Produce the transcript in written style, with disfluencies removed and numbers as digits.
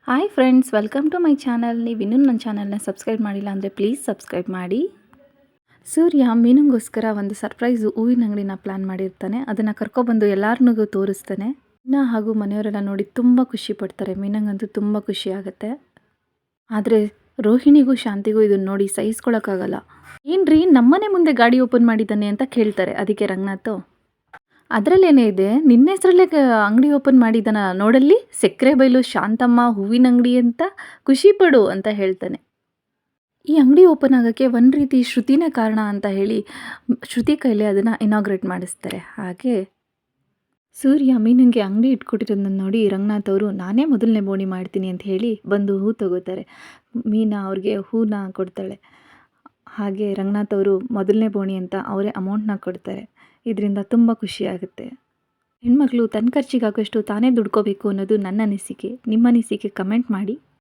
Hi friends, welcome to my channel. ನೀವು ಇನ್ನೂ ನನ್ನ ಚಾನಲ್ನ ಸಬ್ಸ್ಕ್ರೈಬ್ ಮಾಡಿಲ್ಲ ಅಂದರೆ ಪ್ಲೀಸ್ ಸಬ್ಸ್ಕ್ರೈಬ್ ಮಾಡಿ. ಸೂರ್ಯ ಮೀನಿಗೋಸ್ಕರ ಒಂದು ಸರ್ಪ್ರೈಸ್ ಹೂವಿನ ಅಂಗಡಿನ ಪ್ಲ್ಯಾನ್ ಮಾಡಿರ್ತಾನೆ. ಅದನ್ನು ಕರ್ಕೊಬಂದು ಎಲ್ಲರಿಗೂ ತೋರಿಸ್ತಾನೆ. ಮೀನಾ ಹಾಗೂ ಮನೆಯವರೆಲ್ಲ ನೋಡಿ ತುಂಬ ಖುಷಿ ಪಡ್ತಾರೆ. ಮೀನಂಗಂತೂ ತುಂಬ ಖುಷಿ ಆಗುತ್ತೆ. ಆದರೆ ರೋಹಿಣಿಗೂ ಶಾಂತಿಗೂ ಇದನ್ನು ನೋಡಿ ಸಹಿಸ್ಕೊಳಕ್ಕಾಗಲ್ಲ. ಏನ್ರಿ ನಮ್ಮನೆ ಮುಂದೆ ಗಾಡಿ ಓಪನ್ ಮಾಡಿದ್ದಾನೆ ಅಂತ ಕೇಳ್ತಾರೆ. ಅದಕ್ಕೆ ರಂಗನಾಥ್, ಅದರಲ್ಲೇನೇ ಇದೆ, ನಿನ್ನ ಹೆಸರಲ್ಲೇ ಅಂಗಡಿ ಓಪನ್ ಮಾಡಿದ್ದಾನ ನೋಡಲ್ಲಿ, ಸಕ್ಕರೆ ಬೈಲು ಶಾಂತಮ್ಮ ಹೂವಿನ ಅಂಗಡಿ ಅಂತ, ಖುಷಿ ಪಡು ಅಂತ ಹೇಳ್ತಾನೆ. ಈ ಅಂಗಡಿ ಓಪನ್ ಆಗೋಕ್ಕೆ ಒಂದು ರೀತಿ ಶ್ರುತಿನೇ ಕಾರಣ ಅಂತ ಹೇಳಿ ಶ್ರುತಿ ಕೈಲಿ ಅದನ್ನು ಇನಾಗ್ರೇಟ್ ಮಾಡಿಸ್ತಾರೆ. ಹಾಗೆ ಸೂರ್ಯ ಮೀನಿಗೆ ಅಂಗಡಿ ಇಟ್ಕೊಟ್ಟಿರೋದನ್ನ ನೋಡಿ ರಂಗನಾಥ್ ಅವರು ನಾನೇ ಮೊದಲನೇ ಬೋಣಿ ಮಾಡ್ತೀನಿ ಅಂತ ಹೇಳಿ ಬಂದು ಹೂ ತಗೋತಾರೆ. ಮೀನಾ ಅವ್ರಿಗೆ ಹೂನ ಕೊಡ್ತಾಳೆ. ಹಾಗೆ ರಂಗನಾಥ್ ಅವರು ಮೊದಲನೇ ಬೋಣಿ ಅಂತ ಅವರೇ ಅಮೌಂಟ್ನ ಕೊಡ್ತಾರೆ. ಇದರಿಂದ ತುಂಬ ಖುಷಿಯಾಗುತ್ತೆ. ಹೆಣ್ಮಕ್ಳು ತನ್ನ ಖರ್ಚಿಗಾಗೋಷ್ಟು ತಾನೇ ದುಡ್ಕೋಬೇಕು ಅನ್ನೋದು ನನ್ನ ಅನಿಸಿಕೆ. ನಿಮ್ಮ ಅನಿಸಿಕೆ ಕಮೆಂಟ್ ಮಾಡಿ.